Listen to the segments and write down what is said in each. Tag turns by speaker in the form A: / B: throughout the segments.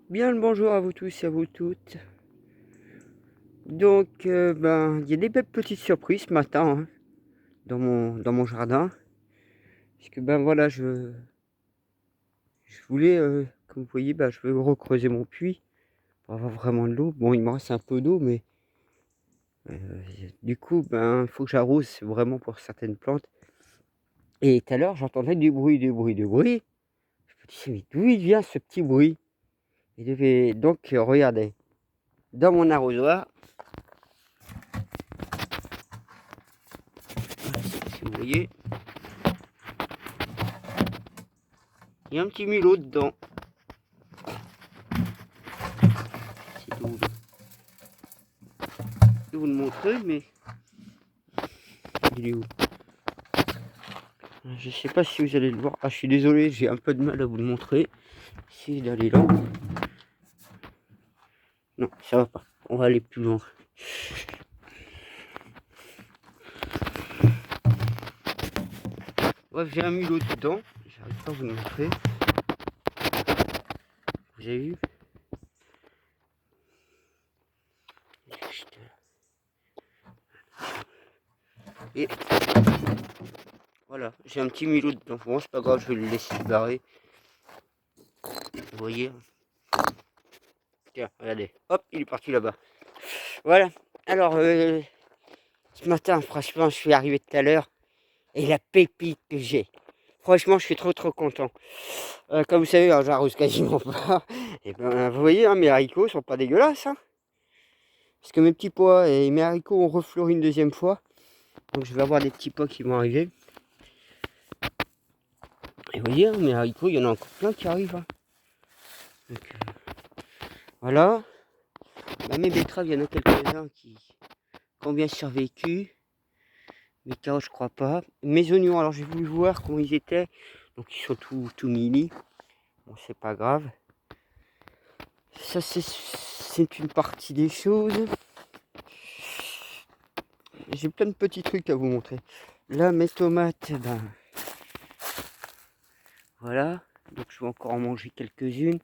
A: Bien le bonjour à vous tous et à vous toutes. Donc, il y a des belles petites surprises ce matin, hein, dans mon jardin. Parce que voilà, je voulais, comme vous voyez, je veux recreuser mon puits pour avoir vraiment de l'eau. Bon, il me reste un peu d'eau, mais euh, du coup, il faut que j'arrose vraiment pour certaines plantes. Et tout à l'heure, j'entendais du bruit, du bruit, du bruit. Je me disais, mais d'où il vient ce petit bruit? Donc, regardez, dans mon arrosoir, si vous voyez, il y a un petit mulot dedans. C'est tout. Je vais vous le montrer, mais il est où? Je sais pas si vous allez le voir. Ah, je suis désolé, j'ai un peu de mal à vous le montrer. Essayez d'aller là. Non, ça va pas. On va aller plus loin. Bref, j'ai un mulot dedans. J'arrive pas à vous le montrer. Vous avez vu? Et voilà, j'ai un petit mulot dedans. Bon, c'est pas grave, je vais le laisser barrer. Vous voyez? Tiens, regardez. Hop, il est parti là-bas. Voilà. Alors, ce matin, franchement, je suis arrivé tout à l'heure. Et la pépite que j'ai. Franchement, je suis trop content. Comme vous savez, j'arrose quasiment pas. Et vous voyez, mes haricots sont pas dégueulasses. Parce que mes petits pois et mes haricots ont refleuri une deuxième fois. Donc je vais avoir des petits pois qui vont arriver. Et vous voyez, mes haricots, il y en a encore plein qui arrivent. Donc, voilà. Mes betteraves, il y en a quelques-uns qui ont bien survécu. Mes carottes, je crois pas. Mes oignons, alors j'ai voulu voir comment ils étaient. Donc ils sont tout mini. Bon, c'est pas grave. Ça, c'est une partie des choses. J'ai plein de petits trucs à vous montrer. Là, mes tomates, voilà. Donc, je vais encore en manger quelques-unes.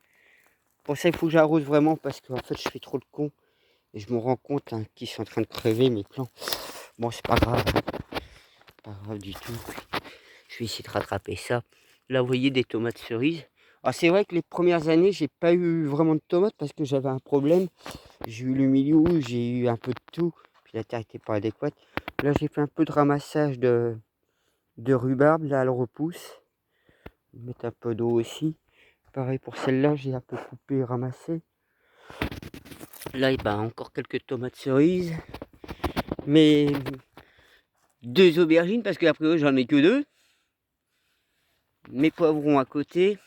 A: Pour ça, il faut que j'arrose vraiment parce qu'en fait, je fais trop le con. Et je me rends compte qu'ils sont en train de crever, mes plants. Bon, c'est pas grave. Pas grave du tout. Je vais essayer de rattraper ça. Là, vous voyez des tomates cerises. Alors, c'est vrai que les premières années, j'ai pas eu vraiment de tomates parce que j'avais un problème. J'ai eu le milieu, j'ai eu un peu de tout. Puis la terre n'était pas adéquate. Là, j'ai fait un peu de ramassage de rhubarbe. Là, elle repousse. Mettre un peu d'eau aussi. Pareil pour celle-là, j'ai un peu coupé et ramassé. Là, encore quelques tomates cerises. Mais 2 aubergines, parce qu'après priori, j'en ai que 2. Mes poivrons à côté.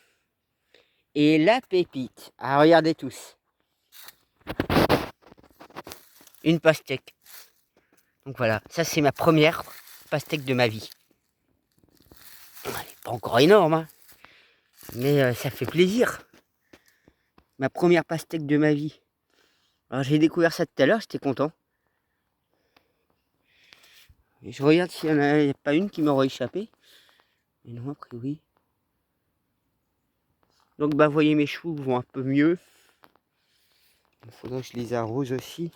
A: Et la pépite. Ah, regardez tous. Une pastèque. Donc voilà, ça c'est ma première pastèque de ma vie. Elle n'est pas encore énorme, hein, mais ça fait plaisir. Ma première pastèque de ma vie. Alors j'ai découvert ça tout à l'heure, j'étais content. Et je regarde s'il n'y en a pas une qui m'aurait échappé. Mais non, a priori. Donc vous voyez, mes choux vont un peu mieux. Il faudrait que je les arrose aussi.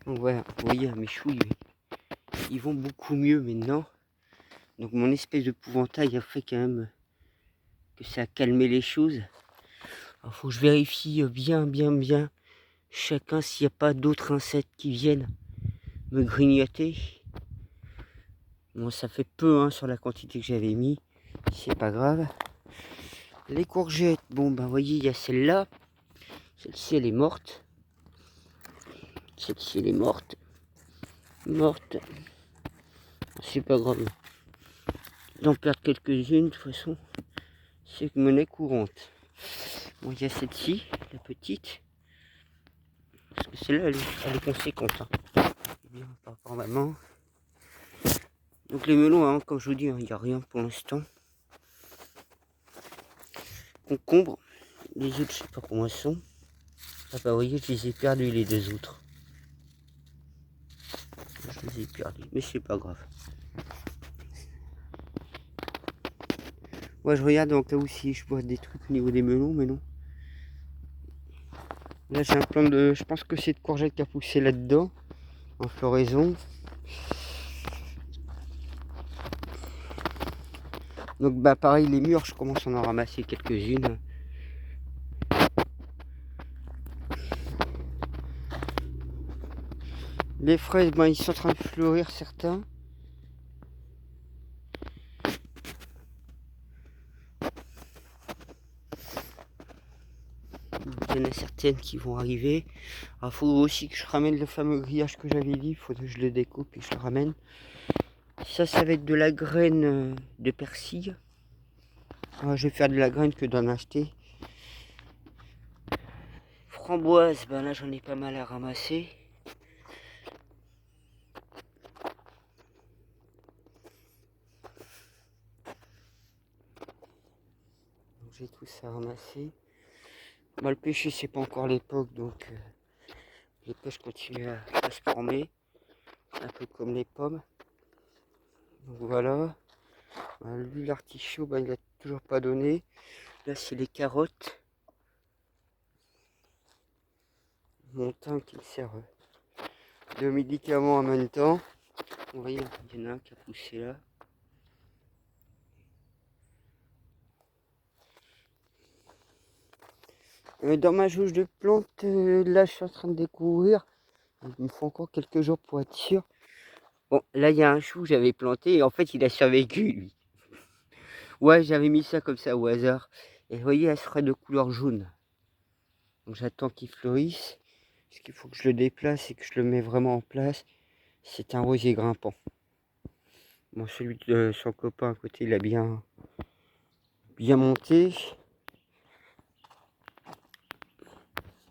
A: Donc voilà, vous voyez, mes choux, ils vont beaucoup mieux maintenant. Donc mon espèce d'épouvantail a fait quand même que ça a calmé les choses. Il faut que je vérifie bien chacun s'il n'y a pas d'autres insectes qui viennent me grignoter. Bon, ça fait peu sur la quantité que j'avais mis. C'est pas grave. Les courgettes, bon vous voyez, il y a celle-là. Celle-ci elle est morte. Celle-ci elle est morte. Morte. C'est pas grave. D'en perdre quelques-unes, de toute façon, c'est monnaie courante. Bon, il y a celle-ci, la petite. Parce que celle-là, elle est conséquente. Bien par rapport à maman. Donc les melons, comme je vous dis, il n'y a rien pour l'instant. Concombre. Les autres, je sais pas comment elles sont. Ah vous voyez, je les ai perdus les 2 autres. Je les ai perdus, mais c'est pas grave. Moi je regarde donc là aussi je vois des trucs au niveau des melons, mais non. Là j'ai un plant de. Je pense que c'est de courgette qui a poussé là-dedans, en floraison. Donc bah pareil les mûres, je commence à en ramasser quelques-unes. Les fraises, ben, ils sont en train de fleurir certains. Il y en a certaines qui vont arriver. Il faut aussi que je ramène le fameux grillage que j'avais dit. Il faudrait que je le découpe et que je le ramène. Ça va être de la graine de persil. Alors, je vais faire de la graine que d'en acheter. Framboise, ben là j'en ai pas mal à ramasser. J'ai tout ça à ramasser. Bah, le pêcher c'est pas encore l'époque, donc les pêches continuent à se former. Un peu comme les pommes. Donc voilà. Bah, lui l'artichaut, bah, il a toujours pas donné. Là c'est les carottes. Mon thym qui me sert de médicament en même temps. Vous voyez, il y en a un qui a poussé là. Dans ma jauge de plantes, là je suis en train de découvrir. Il me faut encore quelques jours pour être sûr. Bon, là il y a un chou que j'avais planté et en fait il a survécu lui. Ouais, j'avais mis ça comme ça au hasard. Et vous voyez, elle serait de couleur jaune. Donc j'attends qu'il fleurisse. Ce qu'il faut que je le déplace et que je le mets vraiment en place. C'est un rosier grimpant. Bon, celui de son copain à côté, il a bien monté.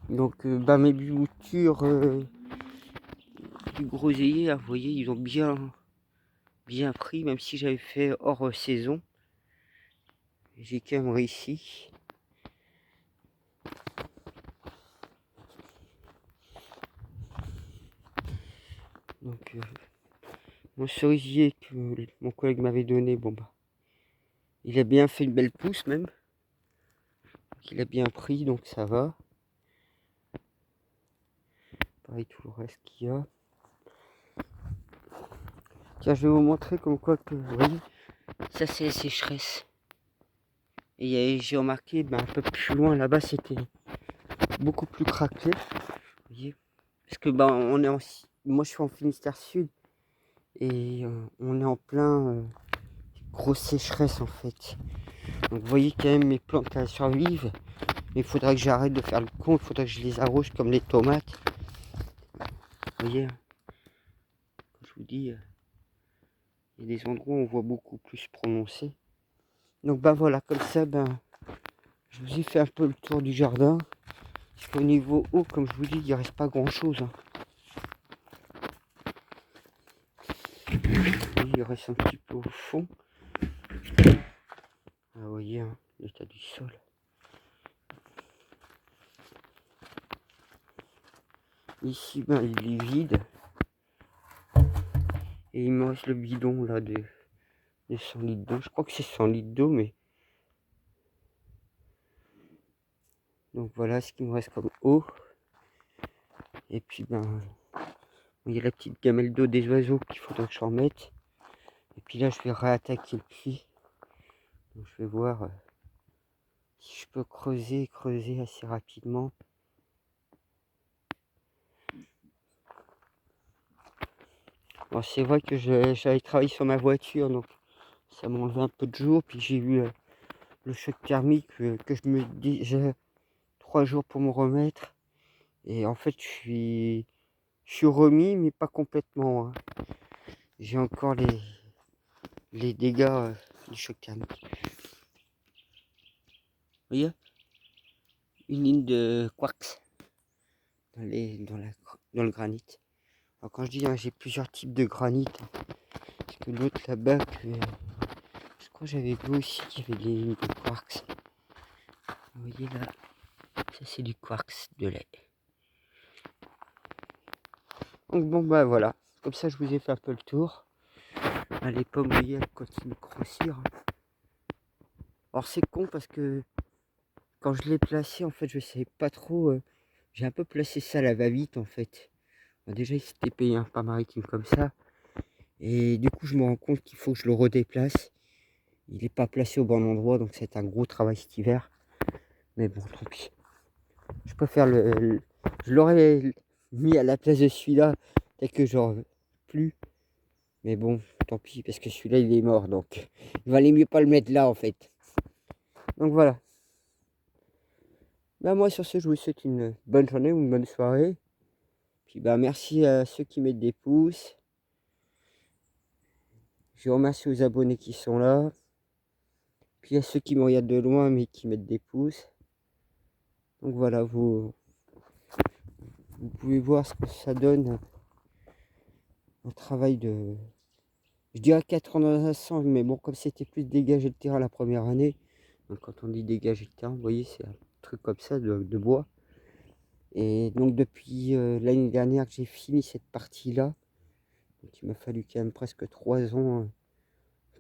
A: Donc bah, mes boutures du groseillier, vous voyez, ils ont bien pris, même si j'avais fait hors saison. J'ai quand même réussi. Donc mon cerisier que mon collègue m'avait donné, bon bah, il a bien fait une belle pousse même. Il a bien pris, donc ça va. Pareil tout le reste qu'il y a. Tiens, je vais vous montrer comme quoi que, vous voyez, ça c'est la sécheresse. Et j'ai remarqué, ben, un peu plus loin là-bas, c'était beaucoup plus craquelé. Vous voyez, parce que ben, moi je suis en Finistère Sud et on est en plein grosse sécheresse en fait. Donc vous voyez quand même mes plantes elles survivent. Mais il faudrait que j'arrête de faire le con, il faudrait que je les arrose comme les tomates. Vous voyez, comme je vous dis, il y a des endroits où on voit beaucoup plus prononcé. Donc ben voilà, comme ça, ben je vous ai fait un peu le tour du jardin. Parce qu'au niveau haut, comme je vous dis, il ne reste pas grand chose. Hein. Il reste un petit peu au fond. Ah, vous voyez, hein, l'état du sol. Ici, ben, il est vide. Et il me reste le bidon là de 100 litres d'eau. Je crois que c'est 100 litres d'eau, mais. Donc voilà ce qu'il me reste comme eau. Et puis, ben, il y a la petite gamelle d'eau des oiseaux qu'il faudrait que je remette. Et puis là, je vais réattaquer le puits. Donc je vais voir si je peux creuser assez rapidement. Bon, c'est vrai que j'avais travaillé sur ma voiture, donc ça m'a enlevé un peu de jours. Puis j'ai eu le choc thermique que je me dis, j'ai 3 jours pour me remettre. Et en fait, je suis remis, mais pas complètement. Hein. J'ai encore les dégâts du choc thermique. Vous voyez, une ligne de quartz dans le granit. Alors quand je dis, hein, j'ai plusieurs types de granit. Hein, parce que l'autre là-bas, je crois que j'avais vu aussi qu'il y avait des lignes de quartz. Vous voyez là, ça c'est du quartz de lait. Donc bon bah voilà, comme ça je vous ai fait un peu le tour. Les pommes, vous voyez, elles continuent de grossir. Alors c'est con parce que quand je l'ai placé, en fait, je savais pas trop. J'ai un peu placé ça à la va-vite, en fait. Bon, déjà, il s'était payé un pas maritime comme ça. Et du coup, je me rends compte qu'il faut que je le redéplace. Il n'est pas placé au bon endroit, donc c'est un gros travail cet hiver. Mais bon, tant pis. Je préfère je l'aurais mis à la place de celui-là, dès que j'en veux plus. Mais bon, tant pis, parce que celui-là, il est mort, donc il valait mieux pas le mettre là, en fait. Donc voilà. Bah moi, sur ce, je vous souhaite une bonne journée ou une bonne soirée. Puis bah merci à ceux qui mettent des pouces. Je remercie aux abonnés qui sont là. Puis à ceux qui me regardent de loin, mais qui mettent des pouces. Donc voilà, vous pouvez voir ce que ça donne. Un travail de... Je dirais 4 ans dans un sens, mais bon, comme c'était plus dégager le terrain la première année, donc quand on dit dégager le terrain, vous voyez, c'est un truc comme ça de bois. Et donc depuis l'année dernière que j'ai fini cette partie-là, donc il m'a fallu quand même presque 3 ans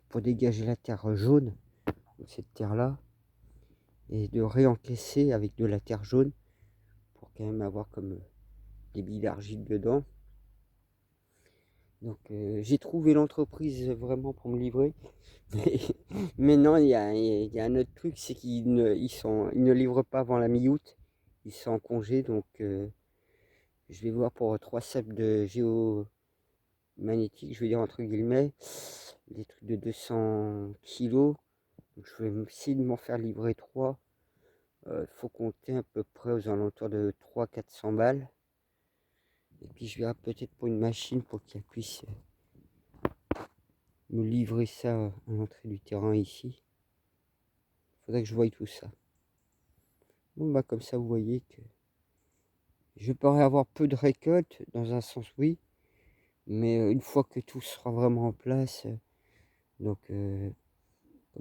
A: pour dégager la terre jaune, donc cette terre-là, et de réencaisser avec de la terre jaune pour quand même avoir comme des billes d'argile dedans. Donc j'ai trouvé l'entreprise vraiment pour me livrer. Mais non, il y a un autre truc, c'est ils ne livrent pas avant la mi-août. Ils sont en congé, donc je vais voir pour 3 sacs de géomagnétique, je veux dire entre guillemets, des trucs de 200 kilos. Donc je vais essayer de m'en faire livrer 3. Il faut compter à peu près aux alentours de 300-400 balles. Et puis je verrai peut-être pour une machine pour qu'elle puisse me livrer ça à l'entrée du terrain ici. Il faudrait que je voie tout ça. Bon bah comme ça vous voyez que je pourrais avoir peu de récolte, dans un sens oui, mais une fois que tout sera vraiment en place, donc comme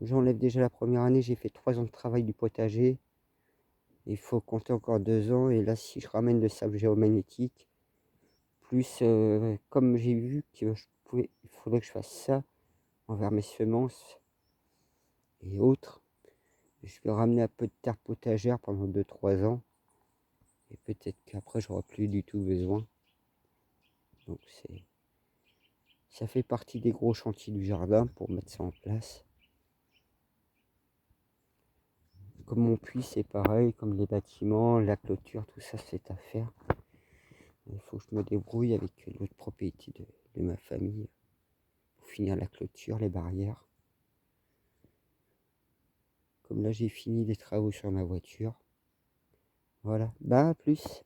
A: j'enlève déjà la première année, j'ai fait 3 ans de travail du potager, il faut compter encore 2 ans, et là si je ramène le sable géomagnétique, plus comme j'ai vu que il faudrait que je fasse ça envers mes semences et autres, je vais ramener un peu de terre potagère pendant 2-3 ans, et peut-être qu'après j'aurai plus du tout besoin. Donc ça fait partie des gros chantiers du jardin pour mettre ça en place. Comme mon puits, c'est pareil, comme les bâtiments, la clôture, tout ça, c'est à faire. Il faut que je me débrouille avec l'autre propriété de ma famille pour finir la clôture, les barrières. Comme là, j'ai fini les travaux sur ma voiture. Voilà, bah à plus.